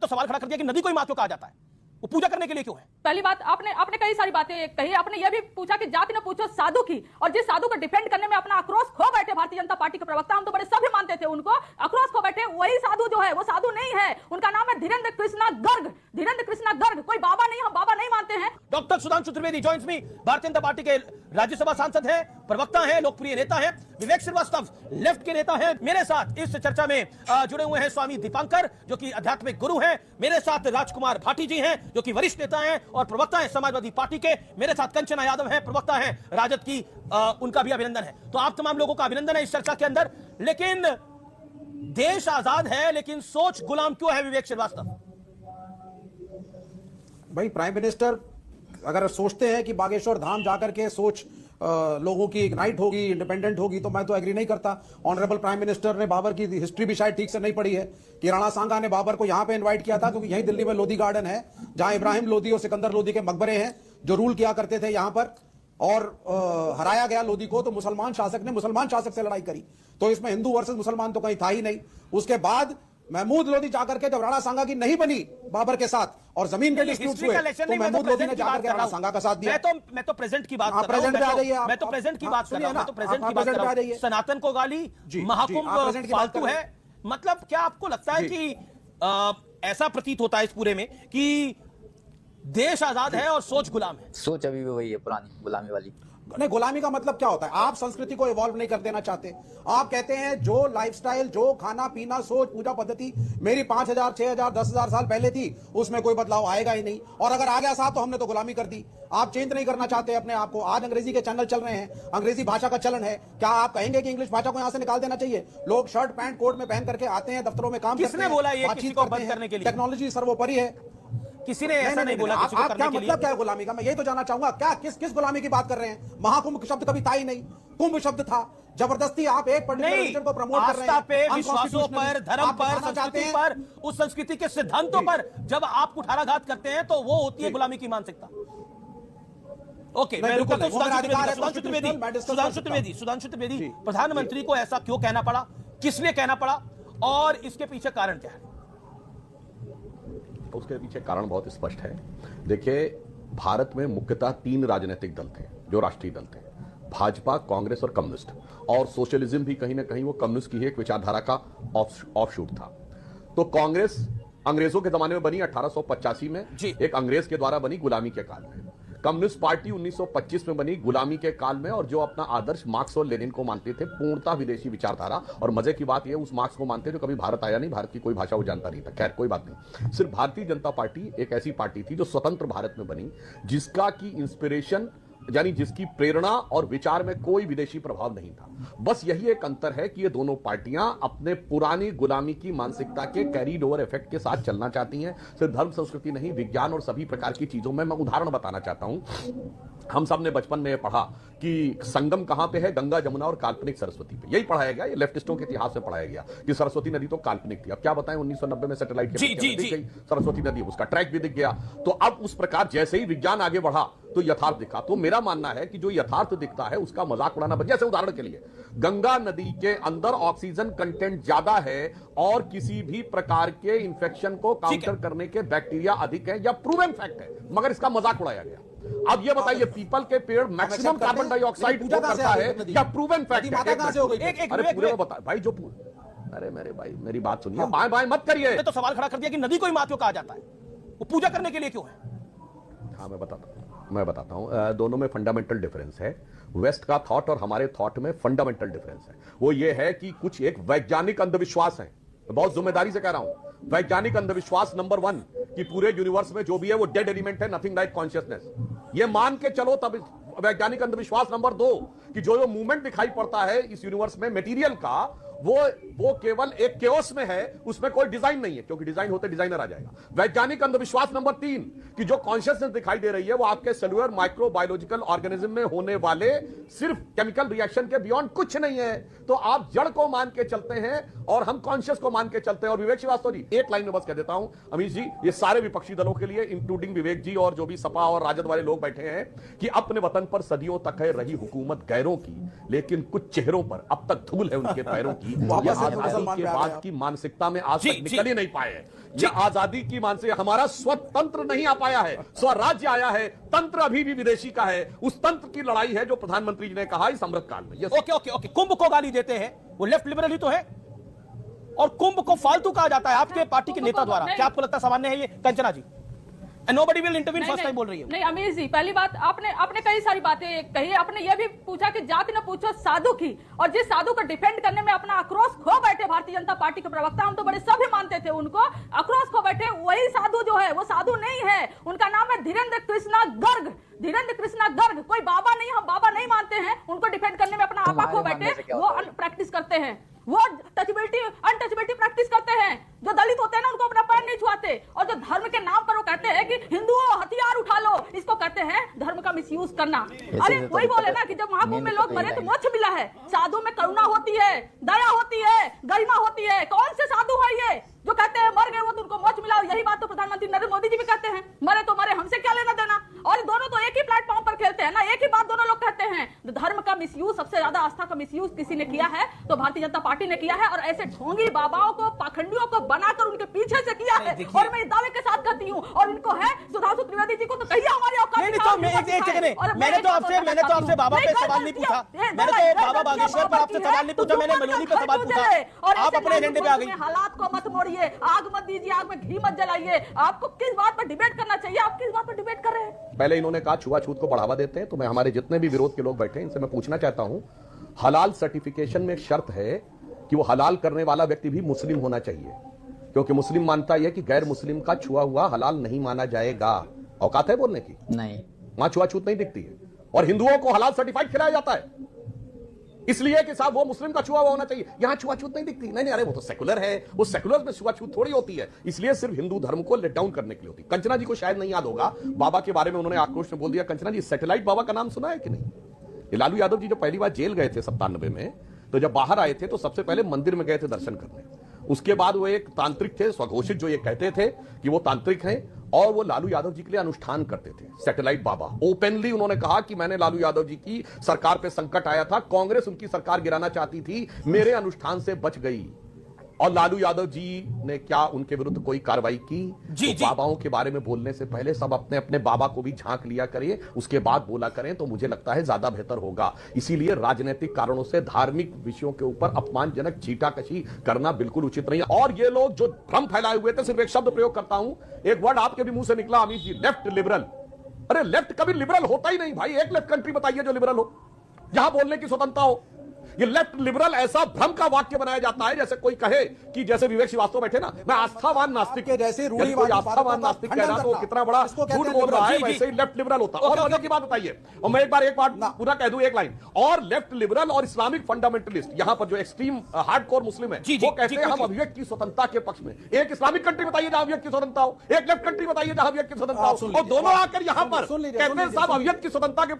तो सवाल खड़ा कर दिया कि नदी को ही मां क्यों कहा जाता है, वो पूजा करने के लिए क्यों है? पहली बात, आपने कई सारी बातें कही। आपने यह भी पूछा कि जाति न पूछो साधु की, और जिस साधु को डिफेंड करने में अपना आक्रोश खो बैठे भारतीय जनता पार्टी के प्रवक्ता, हम तो बड़े सभ्य मानते थे उनको, आक्रोश खो बैठे, वही साधु जो है वो साधु नहीं है, उनका नाम है धीरेन्द्र कृष्णा गर्ग। धीरेन्द्र कृष्णा गर्ग कोई बाबा नहीं, हम बाबा नहीं मानते हैं। डॉक्टर सुधांशु त्रिवेदी जॉइंस मी, भारतीय जनता पार्टी के राज्यसभा सांसद हैं, प्रवक्ता हैं, लोकप्रिय नेता हैं। विवेक श्रीवास्तव लेफ्ट के नेता हैं। मेरे साथ इस चर्चा में जुड़े हुए हैं स्वामी दीपांकर, जो कि आध्यात्मिक गुरु हैं। मेरे साथ राजकुमार भाटी जी हैं, जो कि वरिष्ठ नेता हैं और प्रवक्ता हैं समाजवादी पार्टी के। मेरे साथ कंचना यादव हैं, प्रवक्ता हैं राजद की। उनका भी अभिनंदन है। तो आप तमाम लोगों का अभिनंदन है इस चर्चा के अंदर। लेकिन देश आजाद है, लेकिन सोच गुलाम क्यों है विवेक श्रीवास्तव? भाई, प्राइम मिनिस्टर अगर सोचते हैं कि बागेश्वर धाम जाकर के सोच लोगों की इग्नाइट होगी, इंडिपेंडेंट होगी, तो मैं तो एग्री नहीं करता। ऑनरेबल प्राइम मिनिस्टर ने बाबर की हिस्ट्री भी शायद ठीक से नहीं पढ़ी है कि राणा सांगा ने बाबर को यहां पे इनवाइट किया था क्योंकि यहीं दिल्ली में लोधी गार्डन है, जहां इब्राहिम लोधी और सिकंदर लोधी के मकबरे हैं, जो रूल किया करते थे यहां पर, और हराया गया लोधी को। तो मुसलमान शासक ने मुसलमान शासक से लड़ाई करी, तो इसमें हिंदू वर्सेस मुसलमान तो कहीं था ही नहीं। उसके बाद महमूद लोधी जाकर के जब राणा सांगा की नहीं बनी बाबर के साथ और जमीन के डिस्प्यूट्स हुए, तो महमूद लोधी ने जाकर के राणा सांगा का साथ दिया। मैं तो प्रेजेंट की बात कर रहा हूं। प्रेजेंट पे आ जाइए आप। मैं तो प्रेजेंट की बात कर रहा हूं। मैं तो प्रेजेंट की बात कर रहा हूं। सनातन को गाली, महाकुंभ फालतू है। मतलब क्या आपको लगता है कि ऐसा प्रतीत होता है इस पूरे में कि देश आजाद है और सोच गुलाम है? सोच अभी भी वही है, पुरानी गुलामी वाली। नहीं, गुलामी का मतलब क्या होता है? आप संस्कृति को इवॉल्व नहीं कर देना चाहते। आप कहते हैं जो लाइफस्टाइल, जो खाना पीना, सोच, पूजा पद्धति मेरी 5000, 6000, 10,000 साल पहले थी, उसमें कोई बदलाव आएगा ही नहीं। और अगर आ गया साहब तो हमने तो गुलामी कर दी। आप चेंज नहीं करना चाहते अपने आप को। आज अंग्रेजी के चैनल चल रहे हैं, अंग्रेजी भाषा का चलन है। क्या आप कहेंगे कि इंग्लिश भाषा को यहां से निकाल देना चाहिए? लोग शर्ट पैंट कोट में पहन करके आते हैं, दफ्तरों में काम करते हैं। किसने बोला ये किसी को बंद करने के लिए? टेक्नोलॉजी सर्वोपरि है। किसी ने ऐसा नहीं बोला किसी को करने क्या के लिए। मतलब क्या है गुलामी का? मैं यही तो जानना चाहूंगा। क्या किस गुलामी की बात कर रहे हैं? महाकुंभ शब्द कभी था ही नहीं, कुंभ शब्द था। जबरदस्ती आप एक पर्टिकुलर रिलीजन को प्रमोट कर रहे हैं। आस्था पे, विश्वासों पर, धर्म पर, संस्कृति पर, उस संस्कृति के सिद्धांतों पर जब आप कुठाराघात करते हैं तो वो होती है गुलामी की मानसिकता। ओके, मैं रुकता हूं। सुधांशु त्रिवेदी, प्रधानमंत्री को ऐसा क्यों कहना पड़ा, किस लिए कहना पड़ा, और इसके पीछे कारण क्या है? उसके पीछे कारण बहुत स्पष्ट है। देखिए, भारत में मुख्यतः 3 राजनीतिक दल थे जो राष्ट्रीय दल थे, भाजपा, कांग्रेस और कम्युनिस्ट। और सोशलिज्म भी कहीं ना कहीं वो कम्युनिस्ट की एक विचारधारा का ऑफशूट था। तो कांग्रेस अंग्रेजों के जमाने में बनी 1885 में, एक अंग्रेज के द्वारा बनी गुलामी के काल में। कम्युनिस्ट पार्टी 1925 में बनी गुलामी के काल में, और जो अपना आदर्श मार्क्स और लेनिन को मानते थे, पूर्णतः विदेशी विचारधारा। और मजे की बात यह, उस मार्क्स को मानते जो कभी भारत आया नहीं, भारत की कोई भाषा वो जानता नहीं था। खैर कोई बात नहीं। सिर्फ भारतीय जनता पार्टी एक ऐसी पार्टी थी जो स्वतंत्र भारत में बनी, जिसका की इंस्पिरेशन यानी जिसकी प्रेरणा और विचार में कोई विदेशी प्रभाव नहीं था। बस यही एक अंतर है कि ये दोनों पार्टियां अपने पुरानी गुलामी की मानसिकता के कैरीड ओवर इफेक्ट के साथ चलना चाहती हैं। सिर्फ धर्म संस्कृति नहीं, विज्ञान और सभी प्रकार की चीजों में। मैं उदाहरण बताना चाहता हूं। हम सब ने बचपन में पढ़ा कि संगम कहां पे है, गंगा जमुना और काल्पनिक सरस्वती पे। यही पढ़ाया गया, ये लेफ्टिस्टों के इतिहास में पढ़ाया गया कि सरस्वती नदी तो काल्पनिक थी। अब क्या बताएं, 1990 में सैटेलाइट के दिख गई सरस्वती नदी, उसका ट्रैक भी दिख गया। तो अब उस प्रकार जैसे ही विज्ञान आगे बढ़ा तो यथार्थ दिखा। तो मेरा मानना है कि जो यथार्थ दिखता है उसका मजाक उड़ाना बंद। जैसे उदाहरण के लिए, गंगा नदी के अंदर ऑक्सीजन कंटेंट ज्यादा है और किसी भी प्रकार के इंफेक्शन को काउंटर करने के बैक्टीरिया अधिक है, या प्रूवन फैक्ट है, मगर इसका मजाक उड़ाया गया। अब ये बताइए, पीपल के पेड़ मैक्सिमम कार्बन डाइऑक्साइड को करता है, या प्रूवन फैक्ट है? अरे पूरे में बता भाई, जो अरे मेरे भाई मेरी बात सुनिए, बाएं बाएं मत करिए। तो सवाल खड़ा कर दिया कि नदी को ही मां क्यों कहा जाता है, वो पूजा करने के लिए क्यों है? हाँ, मैं बताता हूं। दोनों में फंडामेंटल डिफरेंस है। वेस्ट का थॉट और हमारे थॉट में फंडामेंटल डिफरेंस है। वो ये है कि कुछ एक वैज्ञानिक अंधविश्वास है, बहुत जिम्मेदारी से कह रहा हूं। वैज्ञानिक अंधविश्वास नंबर 1 कि पूरे यूनिवर्स में जो भी है वो डेड एलिमेंट है, नथिंग लाइक कॉन्शियसनेस। ये मान के चलो तब वैज्ञानिक अंधविश्वास नंबर 2 कि जो मूवमेंट दिखाई पड़ता है इस यूनिवर्स में मटेरियल का, वो केवल एक केओस में है, उसमें कोई डिजाइन नहीं है, क्योंकि डिजाइन होते डिजाइनर आ जाएगा। वैज्ञानिक अंधविश्वास नंबर 3 कि जो कॉन्शियसनेस दिखाई दे रही है वो आपके सेलुलर माइक्रो बायोलॉजिकल ऑर्गेनिज्म में होने वाले सिर्फ केमिकल रिएक्शन के बियॉन्ड कुछ नहीं है। तो आप जड़ को मान के चलते हैं और हम कॉन्शियस को मान के चलते हैं। और विवेक श्रीवास्तव जी, एक लाइन में बस कह देता हूं अमीश जी, ये सारे विपक्षी दलों के लिए, इंक्लूडिंग विवेक जी और जो भी सपा और राजद वाले लोग बैठे हैं, कि अपने वतन पर सदियों तक है रही हुकूमत गैरों की, लेकिन कुछ चेहरों पर अब तक धूल है उनके पैरों की। तो मुसलमान आजादी पे के आ गए बाद आप। की मानसिकता में आज जी, तक जी। निकल ही नहीं पाए हैं। ये आजादी की मानसिकता, हमारा स्वतंत्र नहीं आ पाया है, स्वराज्य आया है, तंत्र अभी भी विदेशी का है। उस तंत्र की लड़ाई है जो प्रधानमंत्री जी ने कहा इस अमृतकाल में। ये ओके ओके ओके, कुंभ को गाली देते हैं, वो लेफ्ट लिबरल ही तो है, और कुंभ को फालतू कहा जाता है आपके पार्टी के नेता द्वारा। क्या आपको लगता है सामान्य है ये, Kanchana ji? Nobody will intervene, first time बोल रही है। नहीं अमीर जी, पहली बात आपने कई सारी बातें कही। आपने ये भी पूछा कि जाति न पूछो साधु की, और जिस साधु को डिफेंड करने में अपना आक्रोश खो बैठे भारतीय जनता पार्टी के प्रवक्ता, हम तो बड़े सभ्य मानते थे उनको, आक्रोश खो बैठे, वही साधु जो है वो साधु नहीं है। उनका नाम है धीरेन्द्र कृष्णा गर्ग। धीरेन्द्र कृष्णा गर्ग कोई बाबा नहीं, हम बाबा नहीं मानते हैं। उनको डिफेंड करने में अपना आपा खो बैठे, वो प्रैक्टिस करते हैं, वो अनटचेबिलिटी प्रैक्टिस करते हैं। जो दलित होते हैं ना, उनको अपना पैर नहीं छुआते, और जो धर्म के नाम पर वो कहते हैं कि हिंदुओं हथियार उठा लो, इसको कहते हैं धर्म का मिसयूज करना। अरे वही बोले ना कि जब महाकुंभ में लोग मरे तो मोक्ष मिला है। साधु में करुणा होती है, दया होती है, गरिमा होती है। कौन से साधु है ये जो कहते हैं मर गए वो तो उनको मोक्ष मिला? और यही बात तो प्रधानमंत्री नरेंद्र मोदी जी भी कहते हैं, मरे तो मरे, हमसे क्या लेना देना। और दोनों तो एक ही प्लेटफॉर्म पर खेलते हैं ना, एक ही बात दोनों लोग कहते हैं। धर्म का मिसयूज, सबसे ज्यादा आस्था का मिसयूज किसी ने किया है तो भारतीय जनता पार्टी ने किया है, और ऐसे ढोंगी बाबाओं को, पाखंडियों को बनाकर उनके पीछे से किया है। और मैं इस दावे के साथ कहती हूँ, और इनको है सुधांशु त्रिवेदी जी को तो कहिए हमारी औकात नहीं, तो मैंने तो आपसे बाबा पे सवाल नहीं पूछा, मैंने तो बाबा बागेश्वर पर आपसे सवाल नहीं पूछा, मैंने मेलोनी पे सवाल पूछा। आप अपने एजेंडे पे आ गई। हालात को मत मोड़िए, आग मत दीजिए, आग में घी मत जलाइए। आपको किस बात पर डिबेट करना चाहिए, आप किस बात पर डिबेट कर रहे हैं? पहले इन्होंने कहा छुआछूत को बढ़ावा देते हैं, तो मैं हमारे जितने भी विरोध के लोग बैठे हैं इनसे मैं पूछना चाहता हूं, हलाल सर्टिफिकेशन में एक शर्त है कि वो हलाल करने वाला व्यक्ति भी मुस्लिम होना चाहिए, क्योंकि मुस्लिम मानता है कि गैर मुस्लिम का छुआ हुआ हलाल नहीं माना जाएगा। औकात है बोलने की? नहीं, वहां छुआछूत नहीं दिखती है। और हिंदुओं को हलाल सर्टिफाइड खिलाया जाता है इसलिए कि साहब वो मुस्लिम का छुआ हुआ होना चाहिए। यहां छुआछूत नहीं दिखती। नहीं, अरे वो तो सेकुलर है, वो सेकुलर में छुआछूत थोड़ी होती है, इसलिए सिर्फ हिंदू धर्म को लेट डाउन करने के लिए होती है। कंचना जी को शायद नहीं याद होगा, बाबा के बारे में उन्होंने आक्रोश में बोल दिया। कंचना जी, सैटेलाइट बाबा का नाम सुना है कि नहीं? ये लालू यादव जी जो पहली बार जेल गए थे 97 में, तो जब बाहर आए थे तो सबसे पहले मंदिर में गए थे दर्शन करने। उसके बाद वो एक तांत्रिक थे, स्वघोषित, जो ये कहते थे कि वो तांत्रिक हैं, और वो लालू यादव जी के लिए अनुष्ठान करते थे। सैटेलाइट बाबा ओपनली उन्होंने कहा कि मैंने लालू यादव जी की सरकार पे संकट आया था, कांग्रेस उनकी सरकार गिराना चाहती थी, मेरे अनुष्ठान से बच गई। और लालू यादव जी ने क्या उनके विरुद्ध कोई कार्रवाई की? जी, तो जी। बाबाओं के बारे में बोलने से पहले सब अपने अपने बाबा को भी झांक लिया करें, उसके बाद बोला करें, तो मुझे लगता है ज्यादा बेहतर होगा। इसीलिए राजनीतिक कारणों से धार्मिक विषयों के ऊपर अपमानजनक छीटाकशी करना बिल्कुल उचित नहीं है। और ये लोग जो भ्रम फैलाए हुए थे, सिर्फ एक शब्द प्रयोग करता हूं, एक वर्ड आपके भी मुंह से निकला अमित जी, लेफ्ट लिबरल। अरे लेफ्ट कभी लिबरल होता ही नहीं भाई। एक लेफ्ट कंट्री बताइए जो लिबरल हो, जहां बोलने की स्वतंत्रता हो। ये लेफ्ट लिबरल ऐसा भ्रम का वाक्य बनाया जाता है जैसे कोई कहे कि जैसे विवेक श्रीवास्तव बैठे ना, मैं आस्थावान नास्तिक के जैसे यदि रूढ़िवादी कोई आस्थावान बातों का नास्तिक कह रहा तो खंडन कितना बड़ा करता। इसको कहते झूठ हैं बोल रहा है, लिबरल। जी, वैसे ही लेफ्ट लिबरल होता। और मजे की बात बताइए, और मैं एक बात पूरा कह दूं, एक लाइन और, लेफ्ट लिबरल और इस्लामिक फंडामेंटलिस्ट, यहां पर जो एक्सट्रीम हार्डकोर मुस्लिम है, जी, जी, वो कहते जी, हैं हम जी। अभिव्यक्ति की स्वतंत्रता के पक्ष में। एक इस्लामिक कंट्री बताइए जहां अभिव्यक्ति की स्वतंत्रता हो, एक लेफ्ट कंट्री बताइए जहां अभिव्यक्ति की स्वतंत्रता आप हो, सुन और लीजिए, दोनों आकर यहां पर सुन लीजिए, कहते हैं साहब सुन अभिव्यक्ति की स्वतंत्रता के